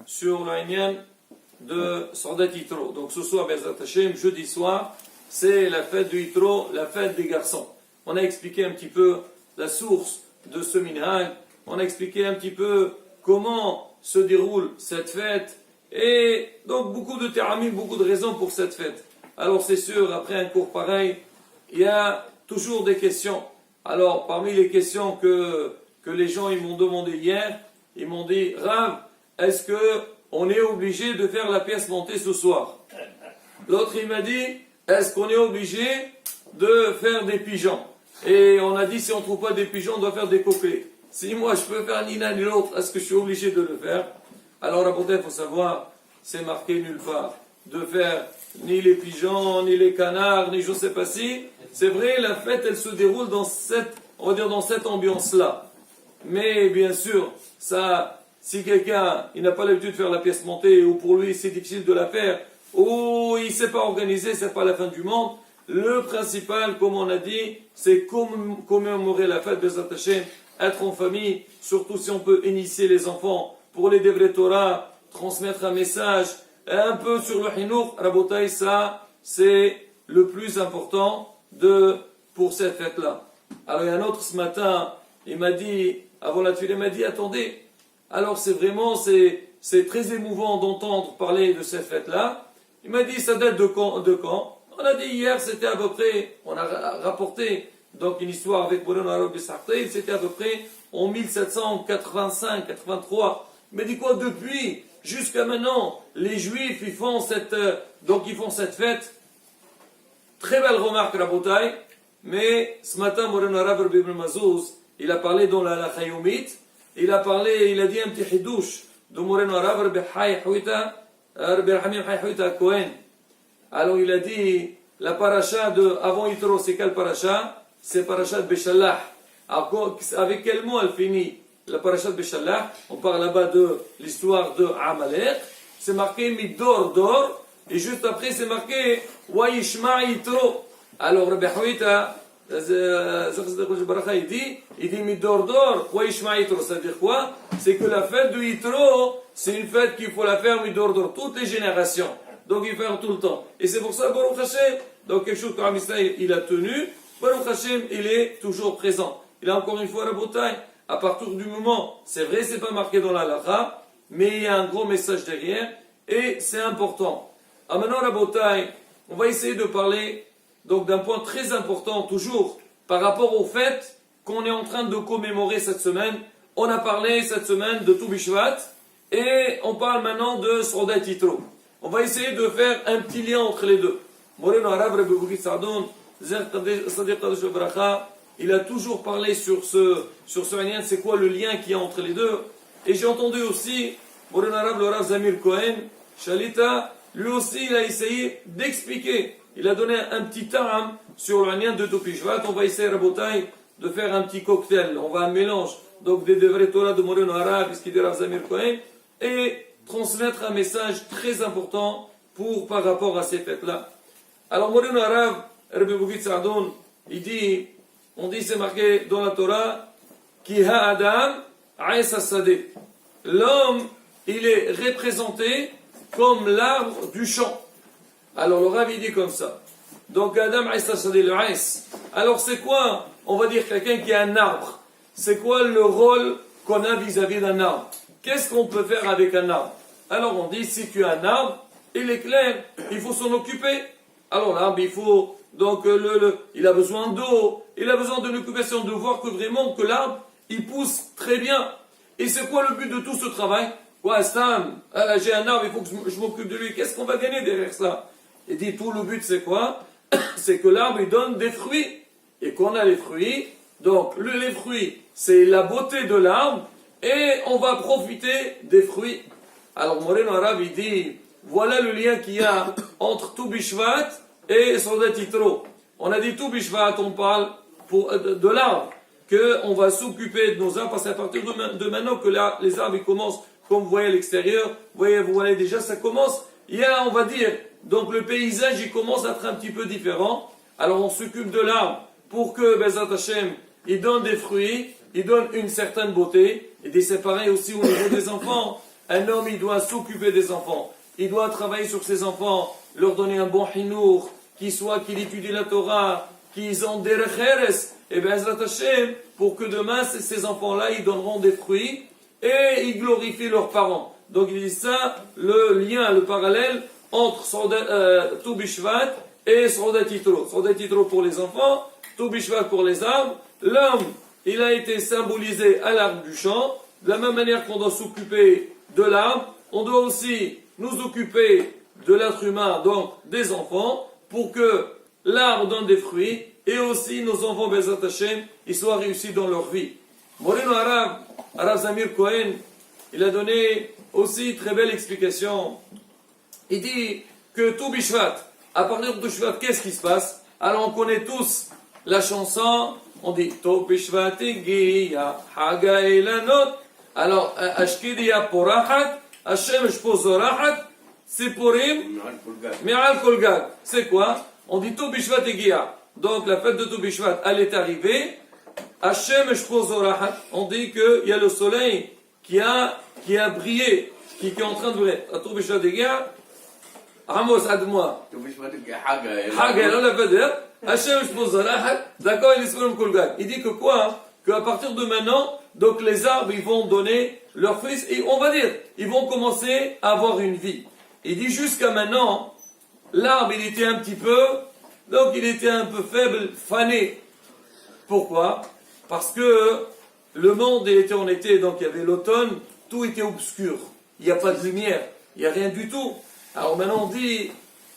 sur le Inyan de Sordat Yitro. Donc ce soir, Bezat Hashem, jeudi soir, c'est la fête du Yitro, la fête des garçons. On a expliqué un petit peu la source de ce minhag, on a expliqué un petit peu comment se déroule cette fête, et donc beaucoup de théramim, beaucoup de raisons pour cette fête. Alors c'est sûr, après un cours pareil, il y a toujours des questions. Alors parmi les questions que les gens ils m'ont demandé hier, ils m'ont dit, Rav, est-ce qu'on est obligé de faire la pièce montée ce soir? L'autre il m'a dit, est-ce qu'on est obligé de faire des pigeons? Et on a dit, si on ne trouve pas des pigeons, on doit faire des coquelets. Si moi je peux faire ni l'un ni l'autre, est-ce que je suis obligé de le faire? Alors il faut savoir, c'est marqué nulle part de faire ni les pigeons, ni les canards, ni je ne sais pas si. C'est vrai, la fête, elle se déroule dans cette, on va dire, dans cette ambiance-là. Mais bien sûr, ça, si quelqu'un, il n'a pas l'habitude de faire la pièce montée, ou pour lui c'est difficile de la faire, ou il ne s'est pas organisé, c'est pas la fin du monde. Le principal, comme on a dit, c'est commémorer la fête des attachés, être en famille, surtout si on peut initier les enfants pour les Devrei Torah, transmettre un message, un peu sur le Hinour, Rabotai, ça, c'est le plus important pour cette fête-là. Alors il y a un autre ce matin, il m'a dit, avant la tuile, il m'a dit, attendez, alors c'est très émouvant d'entendre parler de cette fête-là. Il m'a dit, ça date de quand? On a dit hier, c'était à peu près, on a rapporté donc une histoire avec Moulana Arabi Sartaïd, c'était à peu près en 1785-83. Il m'a dit quoi, depuis jusqu'à maintenant, les Juifs, ils font cette fête. Très belle remarque, Rabotai, mais ce matin, Moulana Arabi Ibn Mazouz, il a parlé dans la Chayomit, il a dit un petit hidouche de Moulana Arabi Rabbi Rahimim Hay Houita Cohen. Alors il a dit, la paracha de avant Yitro, c'est quelle paracha? C'est paracha de Beshalach. Alors, avec quel mot elle finit? La paracha de Beshalach, on parle là-bas de l'histoire de Amalek. C'est marqué Midor Dor, et juste après c'est marqué Wayishma Yitro. Alors Rabbi Houita, il dit Midor Dor, Wayishma Yitro. Ça veut dire quoi? C'est que la fête de Yitro, c'est une fête qu'il faut la faire Midor Dor, toutes les générations. Donc il fait tout le temps. Et c'est pour ça, Baruch Hashem, donc quelque chose que Israël il a tenu, Baruch Hashem, il est toujours présent. Il a encore une fois Rabotai, à partir du moment, c'est vrai, c'est pas marqué dans la Lacha, mais il y a un gros message derrière, et c'est important. Alors maintenant, Rabotai, on va essayer de parler donc d'un point très important, toujours, par rapport au fait qu'on est en train de commémorer cette semaine. On a parlé cette semaine de Tou Bishvat, et on parle maintenant de Sordat Yitro. On va essayer de faire un petit lien entre les deux. Moreno Arav Rebbe Bouki Sardoun, Sadiq Kadosh Bracha, il a toujours parlé sur ce lien, c'est quoi le lien qu'il y a entre les deux. Et j'ai entendu aussi, Moreno Arav, le Rav Zamir Cohen, Shalita, lui aussi il a essayé d'expliquer. Il a donné un petit taram sur le lien de Tou Bishvat. On va essayer, Rabotai, de faire un petit cocktail. On va un mélange donc des Devrei Torah de Moreno Arav, ce qui dit Rav Zamir Cohen, et transmettre un message très important par rapport à ces fêtes-là. Alors, Moreno Arav, Rebbe Bouki Sardoun, on dit, c'est marqué dans la Torah, Ki ha'adam a'es hasadeh. L'homme, il est représenté comme l'arbre du champ. Alors, le Rav, il dit comme ça. Donc, Adam a'es hasadeh, le a'es. Alors, c'est quoi, on va dire, quelqu'un qui a un arbre? C'est quoi le rôle qu'on a vis-à-vis d'un arbre? Qu'est-ce qu'on peut faire avec un arbre? Alors on dit, si tu as un arbre, il est clair, il faut s'en occuper. Alors l'arbre, il faut, donc il a besoin d'eau, il a besoin de l'occupation, de voir que vraiment que l'arbre, il pousse très bien. Et c'est quoi le but de tout ce travail? Ouais, Stam, j'ai un arbre, il faut que je m'occupe de lui. Qu'est-ce qu'on va gagner derrière ça? Il dit, tout le but c'est quoi? C'est que l'arbre, il donne des fruits. Et qu'on a les fruits, donc les fruits, c'est la beauté de l'arbre, et on va profiter des fruits. Alors Moreno Arav, il dit, voilà le lien qu'il y a entre Tou Bishvat et Sordat Yitro. On a dit Tou Bishvat, on parle de l'arbre, qu'on va s'occuper de nos arbres, parce qu'à partir de maintenant que les arbres ils commencent, comme vous voyez à l'extérieur, vous voyez déjà, ça commence, il y a, on va dire, donc le paysage, il commence à être un petit peu différent. Alors on s'occupe de l'arbre pour que Bezat Hashem, il donne des fruits, il donne une certaine beauté, et c'est pareil aussi au niveau des enfants. un homme, il doit s'occuper des enfants. Il doit travailler sur ses enfants, leur donner un bon hinour, qu'il étudie la Torah, qu'ils ont des recheres. Et bien, pour que demain, ces enfants-là, ils donneront des fruits et ils glorifient leurs parents. Donc, il dit ça, le lien, le parallèle entre Tu Bishvat et Sroudat Yitro. Sroudat Yitro pour les enfants, Tu Bishvat pour les arbres. L'homme, il a été symbolisé à l'arbre du champ. De la même manière qu'on doit s'occuper de l'arbre, on doit aussi nous occuper de l'être humain, donc des enfants, pour que l'arbre donne des fruits et aussi nos enfants, Bezat Hashem, ils soient réussis dans leur vie. Moreno Arav Zamir Cohen, il a donné aussi une très belle explication. Il dit que tout Bishvat, à partir de Bishvat, qu'est-ce qui se passe? Alors on connaît tous la chanson, on dit Tout Bishvat Egiya, Haga Elanot. Alors, Ashkidiya Porachat, Hashem Shpozorachat, Sipurim, Mi'al Kolgag. C'est quoi? On dit Tout Bishvat Egiya. Donc la fête de Tout Bishvat, elle est arrivée. Hashem Shpozorachat. On dit qu'il y a le soleil qui a brillé, qui est en train de briller. Tout Bishvat Egiya. Amos, aide-moi. Hagel, on l'a fait dire. Hashem Shpozorachat. D'accord, il est sur le Kolgag. Il dit que quoi? Qu'à partir de maintenant, donc les arbres, ils vont donner leurs fruits, et on va dire, ils vont commencer à avoir une vie. Il dit jusqu'à maintenant, l'arbre, il était un petit peu, donc il était un peu faible, fané. Pourquoi? Parce que le monde, il était en été, donc il y avait l'automne, tout était obscur. Il n'y a pas de lumière, il n'y a rien du tout. Alors maintenant on dit,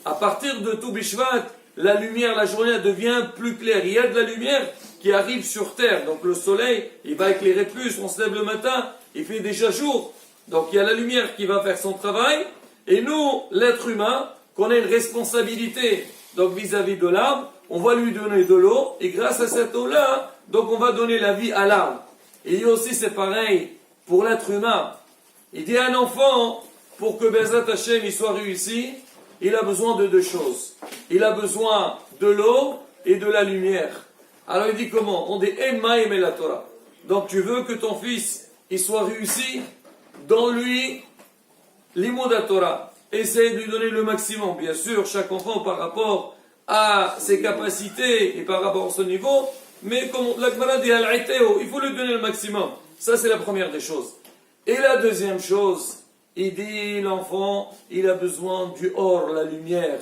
à partir de tout Bishvat, la lumière, la journée, elle devient plus claire. Il y a de la lumière qui arrive sur terre. Donc le soleil, il va éclairer plus. On se lève le matin, il fait déjà jour. Donc il y a la lumière qui va faire son travail. Et nous, l'être humain, qu'on a une responsabilité donc vis-à-vis de l'arbre, on va lui donner de l'eau. Et grâce à cette eau-là, donc on va donner la vie à l'arbre. Et il y a aussi, c'est pareil pour l'être humain. Il dit à un enfant, pour que Bezat Hashem il soit réussi, il a besoin de deux choses. Il a besoin de l'eau et de la lumière. Alors il dit comment? On dit Emma et la Torah. Donc tu veux que ton fils il soit réussi dans lui l'imoda Torah. Essaye de lui donner le maximum. Bien sûr, chaque enfant par rapport à ses capacités et par rapport à son niveau. Mais comme la Gemara dit Al-Iteo, il faut lui donner le maximum. Ça c'est la première des choses. Et la deuxième chose, il dit l'enfant, il a besoin du or, la lumière.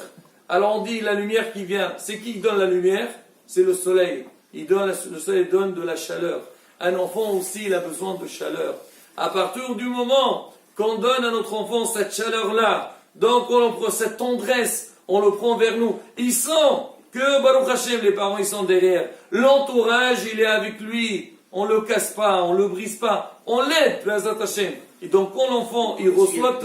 Alors on dit la lumière qui vient, c'est qui donne la lumière? C'est le soleil. Le soleil donne de la chaleur. Un enfant aussi, il a besoin de chaleur. À partir du moment qu'on donne à notre enfant cette chaleur-là, donc on prend cette tendresse, on le prend vers nous, il sent que Baruch Hashem, les parents, ils sont derrière. L'entourage, il est avec lui. On ne le casse pas, on ne le brise pas. On l'aide, Bezat Hashem. Et donc quand l'enfant, il reçoit...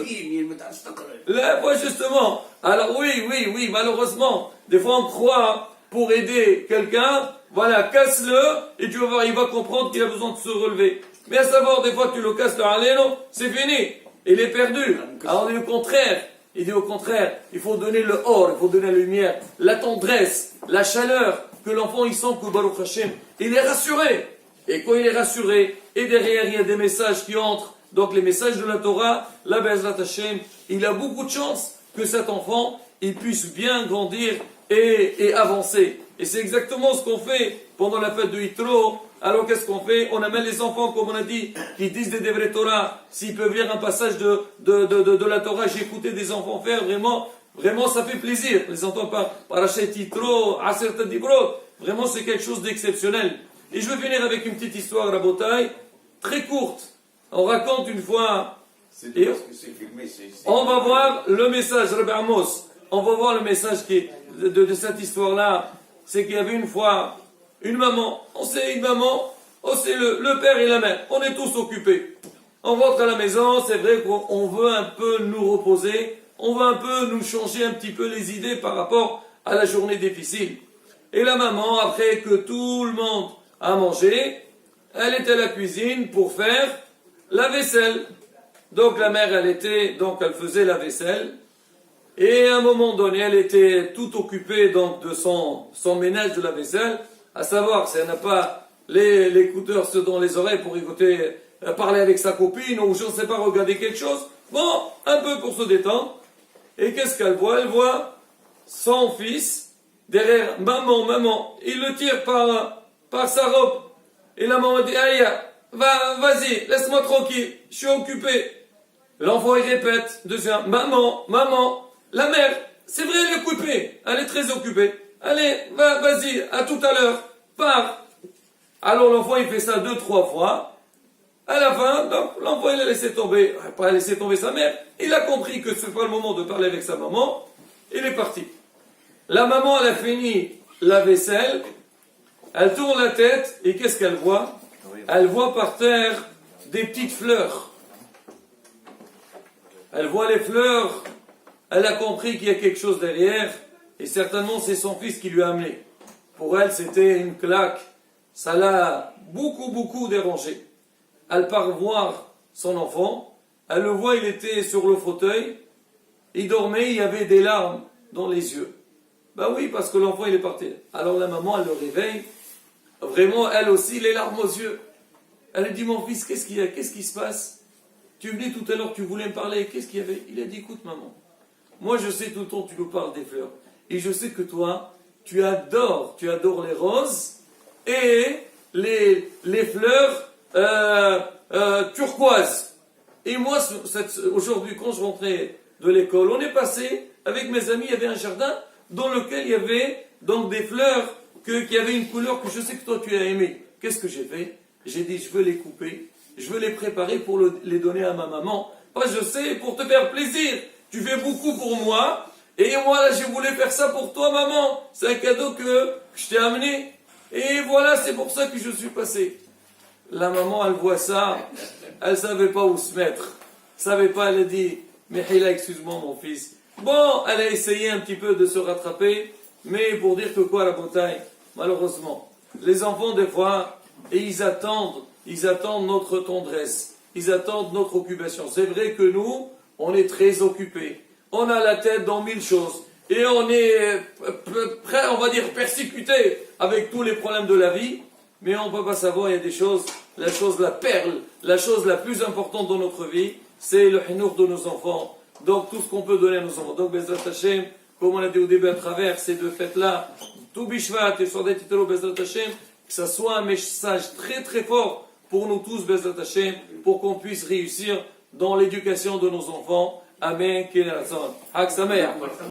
Là, ouais, justement. Alors oui, malheureusement, des fois on croit pour aider quelqu'un, voilà, casse-le, et tu vas voir, il va comprendre qu'il a besoin de se relever. Mais à savoir, des fois tu le casses, le haléno, c'est fini, il est perdu. Alors on dit le contraire, il faut donner le or, il faut donner la lumière, la tendresse, la chaleur, que l'enfant il sent que Baruch Hashem, il est rassuré. Et quand il est rassuré, et derrière il y a des messages qui entrent, donc les messages de la Torah, la Bezrat Hashem, il a beaucoup de chance que cet enfant, il puisse bien grandir et avancer. Et c'est exactement ce qu'on fait pendant la fête de Yitro. Alors qu'est-ce qu'on fait? On amène les enfants, comme on a dit, qui disent des Devrei Torah. S'ils peuvent lire un passage de la Torah, j'ai écouté des enfants faire, vraiment ça fait plaisir. Les enfants par Parashat Yitro, Aser Tadibrot, vraiment c'est quelque chose d'exceptionnel. Et je vais finir avec une petite histoire, Rabotai, très courte. On raconte une fois, et on va voir le message, Rabbi Amos, on va voir le message de cette histoire-là. C'est qu'il y avait une fois une maman, c'est le père et la mère, on est tous occupés. On rentre à la maison, c'est vrai qu'on veut un peu nous reposer, on veut un peu nous changer un petit peu les idées par rapport à la journée difficile. Et la maman, après que tout le monde a mangé, elle était à la cuisine pour faire la vaisselle. Donc la mère, elle faisait la vaisselle. Et à un moment donné, elle était tout occupée donc de son ménage de la vaisselle. À savoir, si elle n'a pas les écouteurs dans les oreilles pour écouter parler avec sa copine, ou je ne sais pas, regarder quelque chose. Bon, un peu pour se détendre. Et qu'est-ce qu'elle voit? Elle voit son fils derrière maman. Il le tire par sa robe. Et la maman dit, aïe, vas-y, laisse-moi tranquille, je suis occupé. L'enfant il répète, deuxième, maman, la mère, c'est vrai, elle est occupée, elle est très occupée. Allez, vas-y, à tout à l'heure, pars. Alors l'enfant il fait ça 2-3 fois. À la fin, donc, l'enfant il a laissé tomber, pas laissé tomber sa mère, il a compris que ce n'est pas le moment de parler avec sa maman, il est parti. La maman elle a fini la vaisselle, elle tourne la tête, et qu'est-ce qu'elle voit? Elle voit par terre des petites fleurs. Elle voit les fleurs, elle a compris qu'il y a quelque chose derrière, et certainement c'est son fils qui lui a amené. Pour elle, c'était une claque, ça l'a beaucoup dérangé. Elle part voir son enfant, elle le voit, il était sur le fauteuil, il dormait, il y avait des larmes dans les yeux. Ben oui, parce que l'enfant il est parti. Alors la maman, elle le réveille, vraiment, elle aussi, les larmes aux yeux. Elle lui dit, mon fils, qu'est-ce qu'il y a? Qu'est-ce qui se passe? Tu venais tout à l'heure, tu voulais me parler, qu'est-ce qu'il y avait? Il a dit, écoute maman, moi je sais tout le temps tu nous parles des fleurs. Et je sais que toi, tu adores les roses et les fleurs turquoises. Et moi, aujourd'hui, quand je rentrais de l'école, on est passé, avec mes amis, il y avait un jardin dans lequel il y avait donc des fleurs qui avaient une couleur que je sais que toi tu as aimé. Qu'est-ce que j'ai fait? J'ai dit, je veux les couper, je veux les préparer pour les donner à ma maman. Moi, je sais, pour te faire plaisir. Tu fais beaucoup pour moi, et moi, là, je voulais faire ça pour toi, maman. C'est un cadeau que je t'ai amené. Et voilà, c'est pour ça que je suis passé. La maman, elle voit ça, elle ne savait pas où se mettre. Elle savait pas, elle a dit, Mihila, excuse-moi, mon fils. Bon, elle a essayé un petit peu de se rattraper, mais pour dire que quoi, la bataille, malheureusement, les enfants, des fois, et ils attendent notre tendresse, ils attendent notre occupation. C'est vrai que nous, on est très occupés, on a la tête dans 1000 choses, et on est prêt, on va dire, persécuté avec tous les problèmes de la vie, mais on ne peut pas savoir, il y a des choses, la perle, la chose la plus importante dans notre vie, c'est le hinour de nos enfants. Donc tout ce qu'on peut donner à nos enfants. Donc Bezrat Hashem, comme on a dit au début à travers ces deux fêtes-là, tout Bishvat et Sordet Titelo Bezrat Hashem, que ça soit un message très fort pour nous tous, Bezrat Hashem, pour qu'on puisse réussir dans l'éducation de nos enfants. Amen. Hak Sameach.